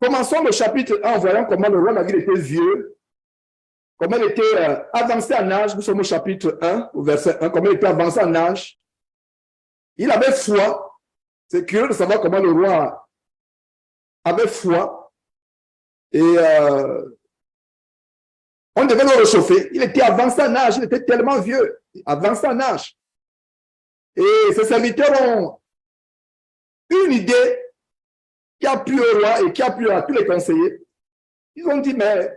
Commençons le chapitre 1 en voyant comment le roi David était vieux, comment il était avancé en âge. Nous sommes au chapitre 1, au verset 1, comment il était avancé en âge. Il avait foi. C'est curieux de savoir comment le roi avait foi. Et on devait le réchauffer. Il était avancé en âge, il était tellement vieux, avancé en âge. Et ses serviteurs ont une idée qui a plu au roi et qui a plu à tous les conseillers. Ils ont dit, mais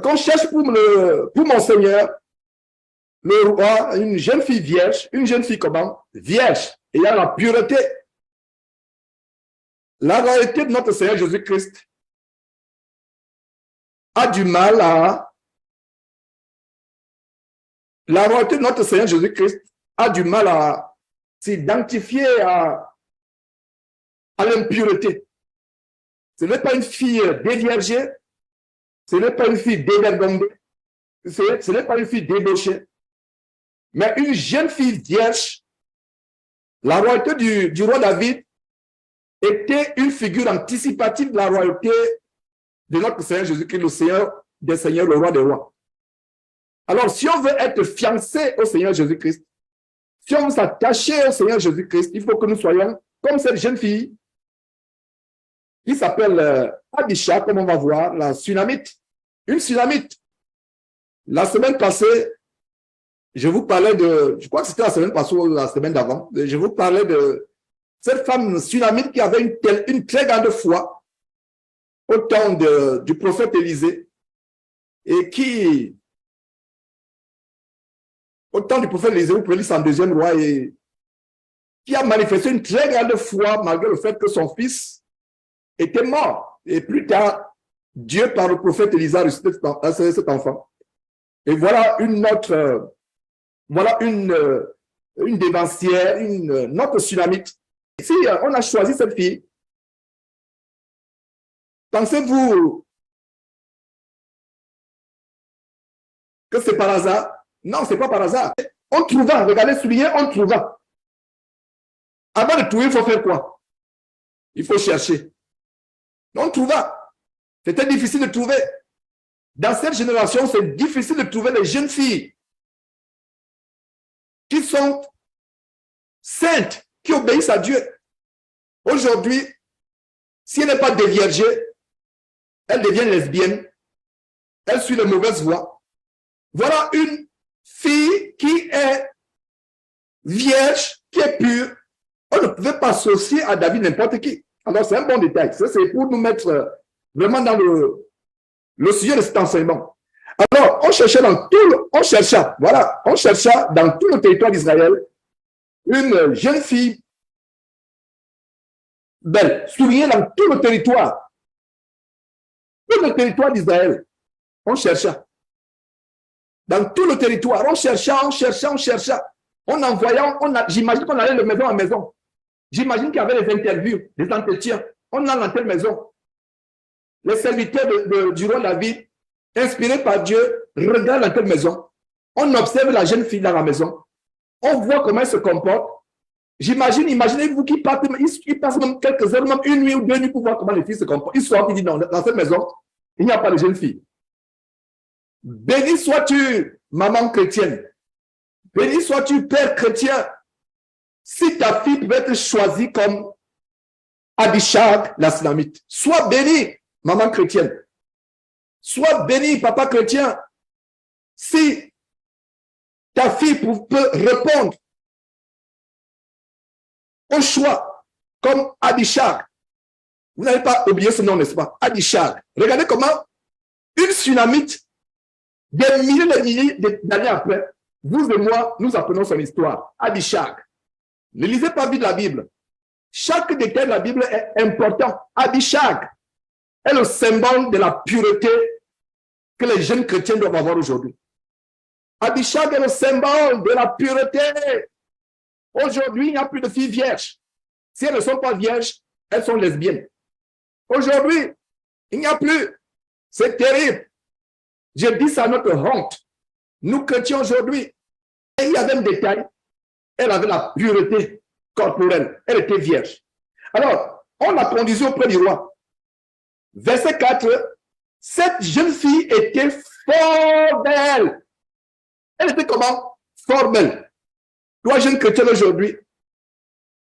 qu'on cherche pour mon Seigneur, le roi, une jeune fille vierge, une jeune fille comment? Vierge, ayant la pureté. La royauté de notre Seigneur Jésus-Christ a du mal à... La royauté de notre Seigneur Jésus-Christ a du mal à s'identifier à l'impureté. Ce n'est pas une fille déviergée, ce n'est pas une fille dévergondée, ce n'est pas une fille débauchée, mais une jeune fille vierge. La royauté du roi David était une figure anticipative de la royauté de notre Seigneur Jésus-Christ, le Seigneur des Seigneurs, le roi des rois. Alors, si on veut être fiancé au Seigneur Jésus-Christ, si on veut s'attacher au Seigneur Jésus-Christ, il faut que nous soyons comme cette jeune fille qui s'appelle Abisha, comme on va voir, la Sunamite. Une Sunamite. La semaine passée, je vous parlais de, je crois que c'était la semaine passée ou la semaine d'avant, je vous parlais de cette femme Sunamite qui avait une très grande foi au temps du prophète Élisée et qui, au temps du prophète Élisée, vous pouvez lire en deuxième roi, et qui a manifesté une très grande foi malgré le fait que son fils était mort. Et plus tard, Dieu, par le prophète Élisée, a ressuscité cet enfant. Et voilà une autre, voilà une dévancière, une autre Sunamite. Si on a choisi cette fille, pensez-vous que c'est par hasard? Non, ce n'est pas par hasard. On trouva, regardez, souligner, on trouva. Avant de trouver, il faut faire quoi? Il faut chercher. On trouva. C'était difficile de trouver. Dans cette génération, c'est difficile de trouver les jeunes filles qui sont saintes, qui obéissent à Dieu. Aujourd'hui, si elle n'est pas déviergée, elle devient lesbienne. Elle suit les mauvaises voies. Voilà une fille qui est vierge, qui est pure. On ne pouvait pas associer à David n'importe qui. Alors, c'est un bon détail. Ça, c'est pour nous mettre vraiment dans le sujet de cet enseignement. Alors, on chercha dans tout on chercha dans tout le territoire d'Israël une jeune fille belle, soulignée dans tout le territoire d'Israël. On chercha. Dans tout le territoire, on chercha. On envoyait, j'imagine qu'on allait de maison en maison. J'imagine qu'il y avait des interviews, des entretiens. On allait dans telle maison. Les serviteurs du roi David, inspirés par Dieu, regardent dans telle maison. On observe la jeune fille dans la maison. On voit comment elle se comporte. Imaginez-vous qu'ils passent même quelques heures, même une nuit ou 2 nuits pour voir comment les filles se comportent. Ils sortent, ils disent non, dans cette maison, il n'y a pas de jeune fille. Béni sois-tu, maman chrétienne. Béni sois-tu, père chrétien. Si ta fille pouvait être choisie comme Abishag, la Sunamite, sois béni, maman chrétienne. Sois béni, papa chrétien. Si ta fille peut répondre au choix comme Abishag, vous n'avez pas oublié ce nom, n'est-ce pas? Abishag. Regardez comment une Sunamite, des milliers d'années après, vous et moi, nous apprenons son histoire. Abishag. Ne lisez pas vite la Bible. Chaque détail de la Bible est important. Abishag est le symbole de la pureté que les jeunes chrétiens doivent avoir aujourd'hui. Abishag est le symbole de la pureté. Aujourd'hui, il n'y a plus de filles vierges. Si elles ne sont pas vierges, elles sont lesbiennes. Aujourd'hui, il n'y a plus. C'est terrible. Je dis ça à notre honte. Nous chrétiens aujourd'hui, il y avait un détail. Elle avait la pureté corporelle. Elle était vierge. Alors, on l'a conduisait auprès du roi. Verset 4, cette jeune fille était fort belle. Elle était comment? Fort belle. Toi, jeune chrétien aujourd'hui,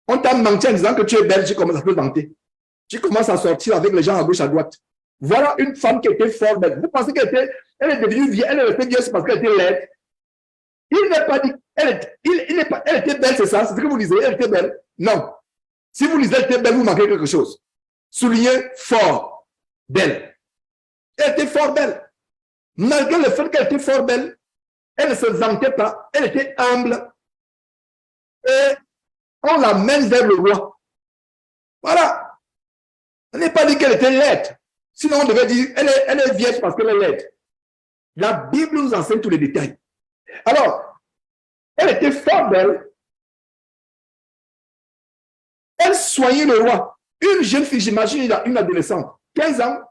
on t'a menti en disant que tu es belle, tu commences à te vanter. Tu commences à sortir avec les gens à gauche, à droite. Voilà une femme qui était fort belle. Vous pensez qu'elle est devenue vieille, elle est restée vieille parce qu'elle était laide. Il n'est pas dit, elle était belle, c'est ça, c'est ce que vous lisez, elle était belle. Non. Si vous lisez elle était belle, vous manquez quelque chose. Soulignez fort, belle. Elle était fort belle. Malgré le fait qu'elle était fort belle, elle ne se vantait pas, elle était humble. Et on l'amène vers le roi. Voilà. On n'est pas dit qu'elle était laide. Sinon, on devait dire, elle est vierge parce qu'elle est laide. La Bible nous enseigne tous les détails. Alors, elle était fort belle. Elle soignait le roi. Une jeune fille, j'imagine, une adolescente, 15 ans.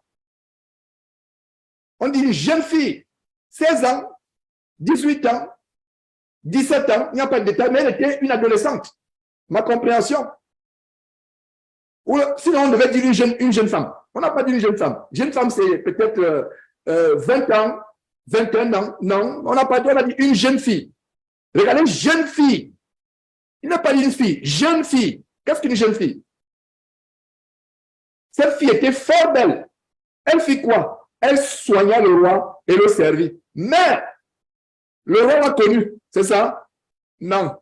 On dit une jeune fille, 16 ans, 18 ans, 17 ans, il n'y a pas de détail, mais elle était une adolescente. Ma compréhension. Ou sinon, on devait dire une jeune femme. On n'a pas dit une jeune femme. Jeune femme, c'est peut-être 20 ans, 21 ans. Non, on n'a pas dit, on a dit une jeune fille. Regardez, jeune fille. Il n'a pas dit une fille, jeune fille. Qu'est-ce qu'une jeune fille? Cette fille était fort belle. Elle fit quoi? Elle soigna le roi et le servit. Mais, le roi l'a connu, c'est ça? Non.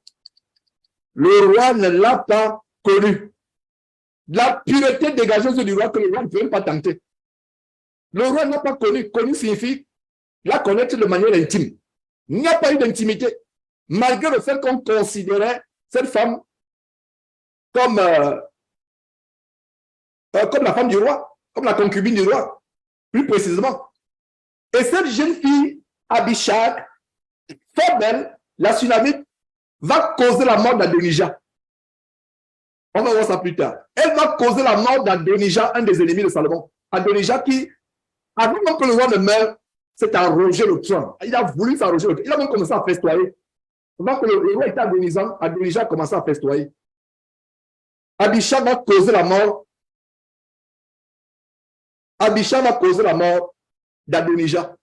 Le roi ne l'a pas connu. La pureté dégageuse du roi que le roi ne peut même pas tenter. Le roi n'a pas connu. Connu signifie la connaître de manière intime. Il n'y a pas eu d'intimité. Malgré le fait qu'on considérait cette femme comme la femme du roi, comme la concubine du roi, plus précisément. Et cette jeune fille, Abishag, fort belle, la Sunamite, va causer la mort d'Adonija. On va voir ça plus tard. Elle va causer la mort d'Adonija, un des ennemis de Salomon. Adonija qui, avant même que le roi ne meure, s'est arrogé le trône. Il a voulu s'arroger le trône. Il a même commencé à festoyer. Avant que le roi était agonisant, Adonija a commencé à festoyer. Abishag va causer la mort. Abishag va causer la mort d'Adonija.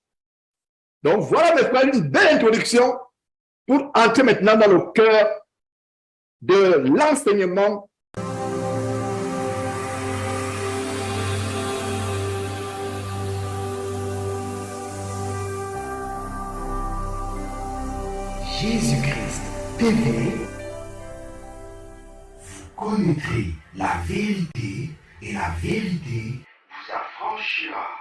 Donc voilà, mes frères, une belle introduction pour entrer maintenant dans le cœur de l'enseignement. Jésus-Christ TV, vous connaîtrez la vérité et la vérité vous affranchira.